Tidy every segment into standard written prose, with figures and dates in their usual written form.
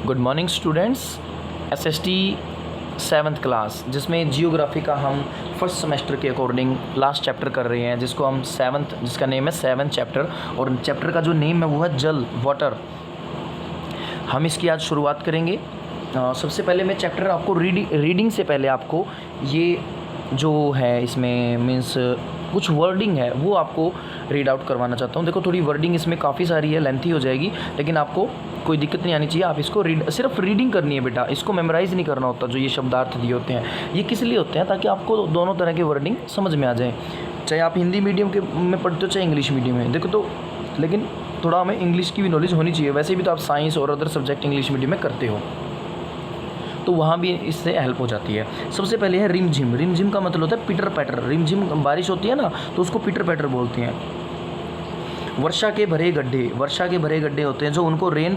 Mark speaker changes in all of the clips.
Speaker 1: Good morning students. SST 7th class जिसमें geography का हम फर्स्ट सेमेस्टर के अकॉर्डिंग लास्ट चैप्टर कर रहे हैं, जिसको हम 7th, जिसका नेम है 7th चैप्टर। और चैप्टर का जो नेम है वो है जल, वाटर। हम इसकी आज शुरुआत करेंगे। सबसे पहले मैं चैप्टर आपको रीडिंग से पहले आपको ये जो है इसमें मीन्स कुछ वर्डिंग है वो आपको रीड आउट करवाना चाहता हूँ। देखो थोड़ी वर्डिंग इसमें काफ़ी सारी है, लेंथी हो जाएगी, लेकिन आपको कोई दिक्कत नहीं आनी चाहिए। आप इसको सिर्फ रीडिंग करनी है बेटा, इसको मेमोराइज़ नहीं करना होता। जो ये शब्दार्थ दिए होते हैं ये किस लिए होते हैं, ताकि आपको दोनों तरह के वर्डिंग समझ में आ जाए, चाहे आप हिंदी मीडियम के में पढ़ते हो चाहे इंग्लिश मीडियम में। देखो तो लेकिन थोड़ा हमें इंग्लिश की भी नॉलेज होनी चाहिए। वैसे भी तो आप साइंस और अदर सब्जेक्ट इंग्लिश मीडियम में करते हो, तो वहाँ भी इससे हेल्प हो जाती है। सबसे पहले है रिमझिम। रिमझिम का मतलब होता है पिटर पैटर। रिमझिम बारिश होती है ना, तो उसको पिटर पैटर बोलते हैं। वर्षा के भरे गड्ढे। वर्षा के भरे गड्ढे होते हैं जो उनको रेन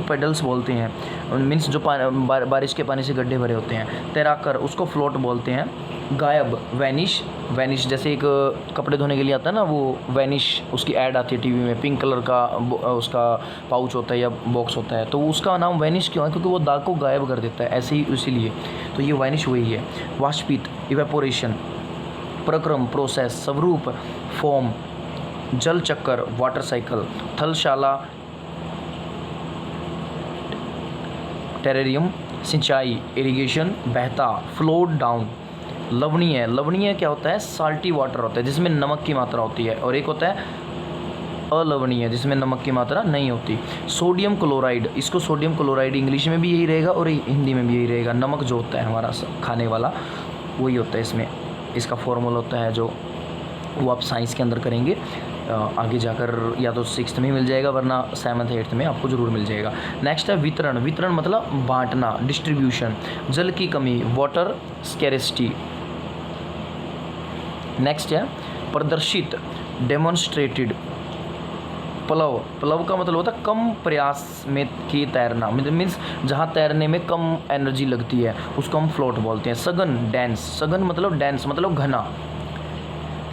Speaker 1: पेडल्स बोलते हैं, मीन्स जो बारिश के पानी से गड्ढे भरे होते हैं। तैराकर उसको फ्लोट बोलते हैं। गायब, वैनिश। वैनिश जैसे एक कपड़े धोने के लिए आता है ना, वो वैनिश, उसकी ऐड आती है टीवी में, पिंक कलर का उसका पाउच होता है या बॉक्स होता है, तो उसका नाम वैनिश क्यों है? क्योंकि वो दाग को गायब कर देता है, ऐसे ही इसीलिए तो ये वैनिश वही है। वाष्पित, इवेपोरेशन। प्रक्रम, प्रोसेस। स्वरूप, फॉर्म। जल चक्कर, वाटर साइकिल। थलशाला, टेरेरियम। सिंचाई, इरिगेशन। बहता, फ्लोट डाउन। लवणीय। लवणीय क्या होता है? साल्टी वाटर होता है जिसमें नमक की मात्रा होती है, और एक होता है अलवणीय जिसमें नमक की मात्रा नहीं होती। सोडियम क्लोराइड, इसको सोडियम क्लोराइड इंग्लिश में भी यही रहेगा और हिंदी में भी यही रहेगा। नमक जो होता है हमारा खाने वाला वही होता है इसमें, इसका फॉर्मूला होता है जो वो आप साइंस के अंदर करेंगे आगे जाकर, या तो 6th में मिल जाएगा वरना 7th 8th में आपको ज़रूर मिल जाएगा। नेक्स्ट है वितरण। वितरण मतलब बांटना, डिस्ट्रीब्यूशन। जल की कमी, वाटर स्कैरिसिटी। नेक्स्ट है प्रदर्शित, डेमोन्स्ट्रेटेड। प्लव। प्लव का मतलब होता है कम प्रयास में की तैरना, मीन्स जहाँ तैरने में कम एनर्जी लगती है उसको हम फ्लोट बोलते हैं। सघन, डेंस। सघन मतलब डेंस मतलब घना।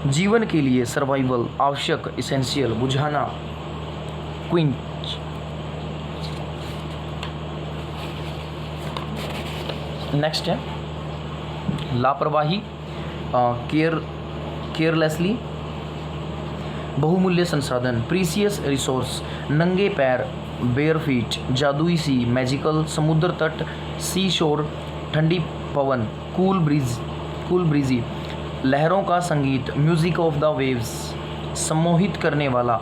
Speaker 1: जीवन के लिए, सर्वाइवल। आवश्यक, इसेंशियल। बुझाना, क्विंच। नेक्स्ट है लापरवाही, केयरलेसली। बहुमूल्य संसाधन, प्रीसियस रिसोर्स। नंगे पैर, बेयर फीट। जादुई सी, मैजिकल। समुद्र तट, सी शोर। ठंडी पवन, कूल ब्रीजी। लहरों का संगीत, म्यूजिक ऑफ द वेव्स। सम्मोहित करने वाला,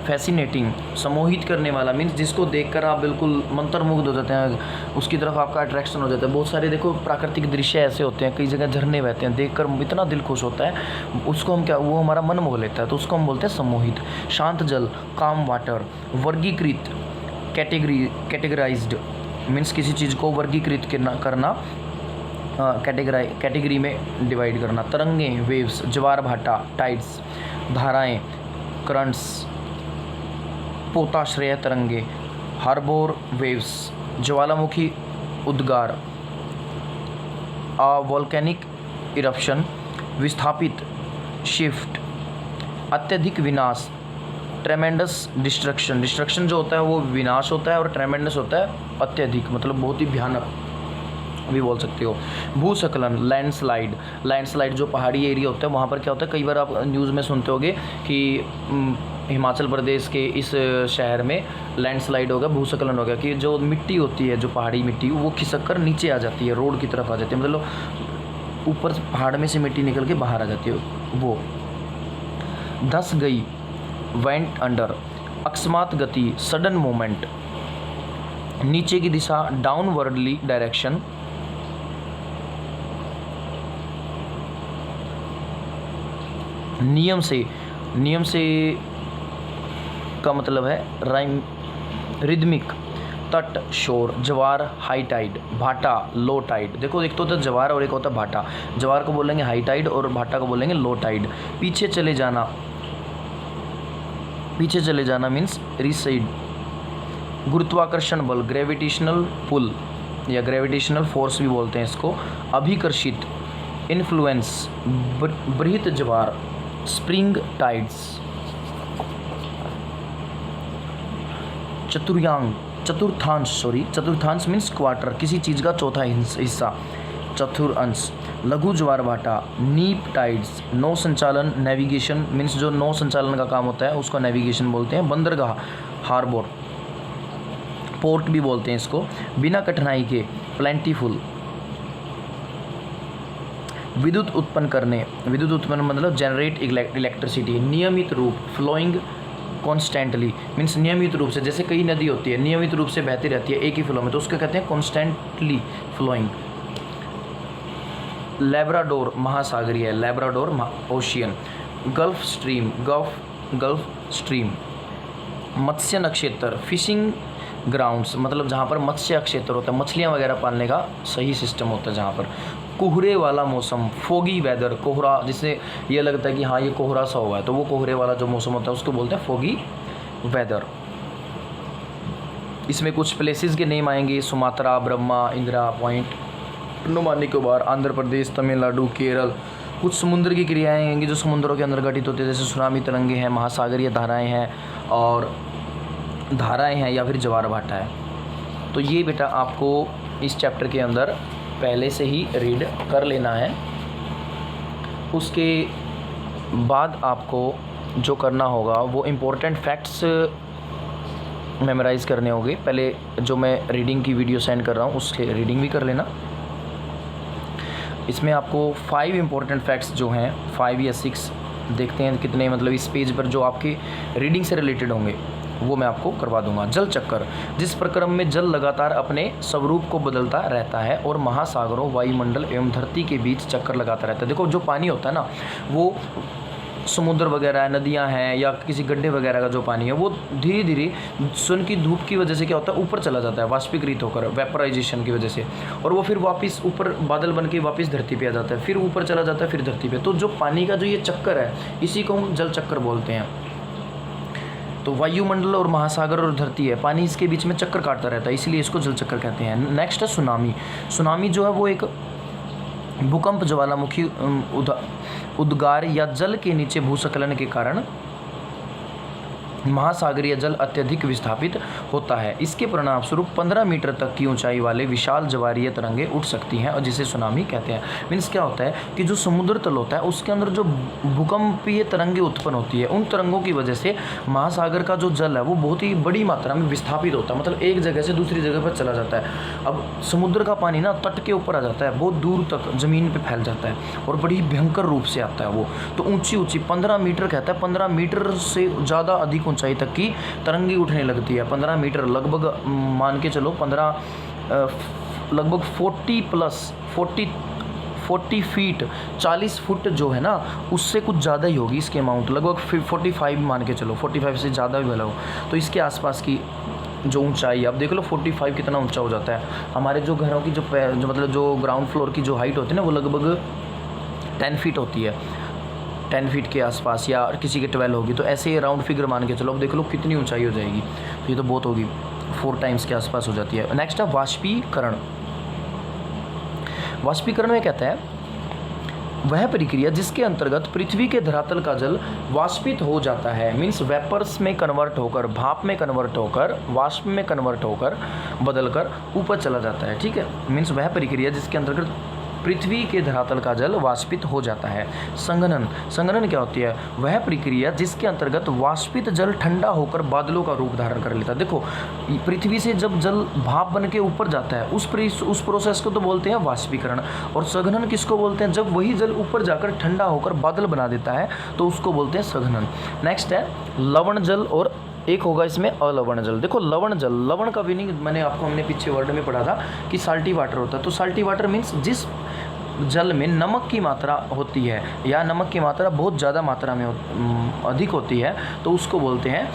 Speaker 1: फैसिनेटिंग। सम्मोहित करने वाला मीन्स जिसको देखकर आप बिल्कुल मंत्रमुग्ध हो जाते हैं, उसकी तरफ आपका अट्रैक्शन हो जाता है। बहुत सारे देखो प्राकृतिक दृश्य ऐसे होते हैं, कई जगह झरने बहते हैं, देखकर इतना दिल खुश होता है, उसको हम क्या, वो हमारा मन मोह लेता है, तो उसको हम बोलते हैं सम्मोहित। शांत जल, काम वाटर। वर्गीकृत, कैटेगराइज्ड मीन्स किसी चीज़ को वर्गीकृत करना, कैटेगरी में डिवाइड करना। तरंगे, वेव्स। ज्वार भाटा, टाइड्स। धाराएं, करंट्स। पोताश्रय तरंगे, हार्बोर वेव्स। ज्वालामुखी, उद्गार। Volcanic eruption. विस्थापित, शिफ्ट। अत्यधिक विनाश, ट्रेमेंडस डिस्ट्रक्शन। डिस्ट्रक्शन जो होता है वो विनाश होता है, और ट्रेमेंडस होता है अत्यधिक, मतलब बहुत ही भयानक भी बोल सकते हो। भूस्खलन, लैंडस्लाइड। लैंडस्लाइड जो पहाड़ी एरिया होता है वहाँ पर क्या होता है, कई बार आप न्यूज़ में सुनते होगे कि हिमाचल प्रदेश के इस शहर में लैंडस्लाइड हो गया, भूस्खलन हो गया, कि जो मिट्टी होती है, जो पहाड़ी मिट्टी, वो खिसक कर नीचे आ जाती है, रोड की तरफ आ जाती है, मतलब ऊपर पहाड़ में से मिट्टी निकल के बाहर आ जाती है वो। धस गई, वेंट अंडर। अकस्मात गति, सडन मूवमेंट। नीचे की दिशा, डाउनवर्डली डायरेक्शन। नियम से का मतलब है राइम, रिदमिक। तट, शोर। ज्वार, हाई टाइड। भाटा, लो टाइड। देखो एक तो होता है ज्वार और एक होता है भाटा। ज्वार को बोलेंगे हाई टाइड और भाटा को बोलेंगे लो टाइड। पीछे चले जाना मीन्स रिसाइड। गुरुत्वाकर्षण बल, ग्रेविटेशनल पुल या ग्रेविटेशनल फोर्स भी बोलते हैं इसको। अभिकर्षित, इन्फ्लुएंस। बृहत ज्वार, स्प्रिंग टाइड्स। चतुर्थांश मीन्स क्वार्टर, किसी चीज़ का चौथा हिस्सा, चतुर्थांश। लघु ज्वार भाटा, नीप टाइड्स, नौ संचालन नेविगेशन मीन्स जो नौ संचालन का काम होता है उसको नेविगेशन बोलते हैं। बंदरगाह हार्बर, पोर्ट भी बोलते हैं इसको। बिना कठिनाई के प्लेंटीफुल। विद्युत उत्पन्न करने, विद्युत उत्पन्न मतलब जनरेट इलेक्ट्रिसिटी। नियमित रूप, फ्लोइंग कॉन्स्टेंटली मीन्स नियमित रूप से, जैसे कई नदी होती है नियमित रूप से बहती रहती है एक ही फ्लो में, तो उसको कहते हैं कॉन्स्टेंटली फ्लोइंग। लैब्राडोर महासागरीय है, लैब्राडोर ओशियन। Gulf stream. मत्स्य नक्षत्र, फिशिंग ग्राउंड्स मतलब जहाँ पर मत्स्य क्षेत्र होता है, मछलियाँ वगैरह पालने का सही सिस्टम होता है जहाँ पर। कोहरे वाला मौसम, फोगी वेदर, कोहरा जिससे ये लगता है कि हाँ ये कोहरा सा हुआ है, तो वो कोहरे वाला जो मौसम होता है उसको बोलते हैं फोगी वेदर। इसमें कुछ प्लेसेस के नेम आएंगे, सुमात्रा, ब्रह्मा, इंदिरा पॉइंट, अंडमान निकोबार, आंध्र प्रदेश, तमिलनाडु, केरल। कुछ समुद्र की क्रियाएँ आएंगी जो समुद्रों के अंदर घटित होती है, जैसे सुनामी तरंगे हैं, महासागरीय धाराएँ हैं और धाराएँ हैं या फिर ज्वार भाटा है। तो ये बेटा आपको इस चैप्टर के अंदर पहले से ही रीड कर लेना है। उसके बाद आपको जो करना होगा वो इम्पोर्टेंट फैक्ट्स मेमोराइज़ करने होंगे। पहले जो मैं रीडिंग की वीडियो सेंड कर रहा हूँ उसके रीडिंग भी कर लेना। इसमें आपको 5 इम्पोर्टेंट फैक्ट्स जो हैं 5 या 6 देखते हैं कितने मतलब इस पेज पर जो आपके रीडिंग से रिलेटेड होंगे वो मैं आपको करवा दूंगा। जल चक्कर, जिस प्रक्रम में जल लगातार अपने स्वरूप को बदलता रहता है और महासागरों, वायुमंडल एवं धरती के बीच चक्कर लगाता रहता है। देखो जो पानी होता है ना, वो समुद्र वगैरह नदियां हैं या किसी गड्ढे वगैरह का जो पानी है वो धीरे धीरे sun की धूप की वजह से क्या होता है ऊपर चला जाता है, वाष्पीकृत होकर वेपराइजेशन की वजह से, और वो फिर वापस ऊपर बादल बन के वापस धरती पे आ जाता है, फिर ऊपर चला जाता है, फिर धरती पे। तो जो पानी का जो ये चक्कर है इसी को हम जल चक्कर बोलते हैं। तो वायुमंडल और महासागर और धरती है, पानी इसके बीच में चक्कर काटता रहता है, इसलिए इसको जल चक्कर कहते हैं। नेक्स्ट है सुनामी। सुनामी जो है वो एक भूकंप, ज्वालामुखी उद्गार या जल के नीचे भूस्खलन के कारण महासागरीय जल अत्यधिक विस्थापित होता है। इसके परिणाम स्वरूप 15 मीटर तक की ऊंचाई वाले विशाल ज्वारीय तरंगें उठ सकती हैं और जिसे सुनामी कहते हैं। मीन्स क्या होता है कि जो समुद्र तल होता है उसके अंदर जो भूकंपीय तरंगें उत्पन्न होती है, उन तरंगों की वजह से महासागर का जो जल है वो बहुत ही बड़ी मात्रा में विस्थापित होता है, मतलब एक जगह से दूसरी जगह पर चला जाता है। अब समुद्र का पानी ना तट के ऊपर आ जाता है, बहुत दूर तक ज़मीन पर फैल जाता है और बड़ी भयंकर रूप से आता है वो। तो ऊँची ऊँची 15 मीटर कहता है, 15 मीटर से ज़्यादा अधिक ऊंचाई तक की तरंगी उठने लगती है। 15 मीटर लगभग मान के चलो 15 लगभग 40 फीट 40 फुट जो है ना उससे कुछ ज़्यादा ही होगी इसकी अमाउंट, लगभग 45 मान के चलो, 45 से ज़्यादा भी भला हो। तो इसके आसपास की जो ऊंचाई, अब देख लो 45 कितना ऊंचा हो जाता है। हमारे जो घरों की जो मतलब जो ग्राउंड फ्लोर की जो हाइट होती है ना वो लगभग 10 फीट होती है, 10 फीट के आसपास, या किसी के 12 होगी। तो ऐसे राउंड फिगर मान के चलो, अब देख लो कितनी ऊंचाई हो जाएगी, तो ये तो बहुत होगी, 4 टाइम्स के आसपास हो जाती है। नेक्स्ट है वाष्पीकरण। वाष्पीकरण में कहता है वह प्रक्रिया जिसके अंतर्गत पृथ्वी के धरातल का जल वाष्पित हो जाता है, मीन्स वेपर्स में कन्वर्ट होकर, भाप में कन्वर्ट होकर, वाष्प में कन्वर्ट होकर बदलकर ऊपर चला जाता है। ठीक है, मीन्स वह प्रक्रिया जिसके अंतर्गत पृथ्वी के धरातल का जल वाष्पित हो जाता है। संघनन। संघनन क्या होती है? वह प्रक्रिया जिसके अंतर्गत वाष्पित जल ठंडा होकर बादलों का रूप धारण कर लेता है। देखो पृथ्वी से जब जल भाप बन के ऊपर जाता है उस प्रोसेस को तो बोलते हैं वाष्पीकरण। और संघनन किसको बोलते हैं? जब वही जल ऊपर जाकर ठंडा होकर बादल बना देता है तो उसको बोलते हैं संघनन। नेक्स्ट है लवण जल और एक होगा इसमें अलवण जल। देखो लवण जल, लवण का मीनिंग हमने पीछे वर्ड में पढ़ा था कि साल्टी वाटर होता है। तो साल्टी वाटर मीन्स जिस जल में नमक की मात्रा होती है या नमक की मात्रा बहुत ज़्यादा मात्रा में अधिक होती है तो उसको बोलते हैं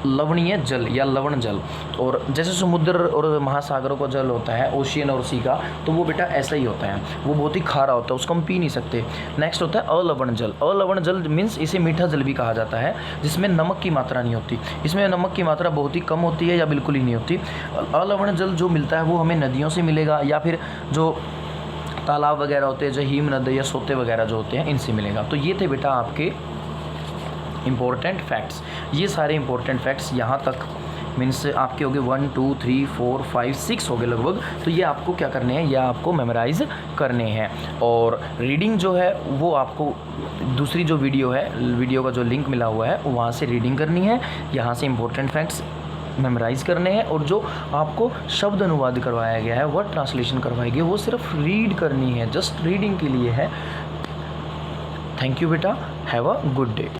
Speaker 1: लवणीय जल या लवण जल। और जैसे समुद्र और महासागरों का जल होता है, ओशियन और सी का, तो वो बेटा ऐसा ही होता है, वो बहुत ही खारा होता है, उसको हम पी नहीं सकते। नेक्स्ट होता है अलवण जल। अलवण जल मीन्स इसे मीठा जल भी कहा जाता है, जिसमें नमक की मात्रा नहीं होती। इसमें नमक की मात्रा बहुत ही कम होती है या बिल्कुल ही नहीं होती। अलवण जल जो मिलता है वो हमें नदियों से मिलेगा या फिर जो तालाब वगैरह होते हैं, जो हिम नदी या सोते वगैरह जो होते हैं, इनसे मिलेगा। तो ये थे बेटा आपके इम्पोर्टेंट फैक्ट्स। ये सारे इम्पोर्टेंट फैक्ट्स यहाँ तक मीन्स आपके हो गए 1 2 3 4 5 6 हो गए लगभग। तो ये आपको क्या करने हैं, ये आपको मेमोराइज़ करने हैं। और रीडिंग जो है वो आपको दूसरी जो वीडियो है, वीडियो का जो लिंक मिला हुआ है वहाँ से रीडिंग करनी है, यहाँ से इंपॉर्टेंट फैक्ट्स मेमोराइज़ करने हैं। और जो आपको शब्द अनुवाद करवाया गया है, वर्ड ट्रांसलेशन करवाई गई, वो सिर्फ रीड करनी है, जस्ट रीडिंग के लिए है। थैंक यू बेटा, हैव अ गुड डे।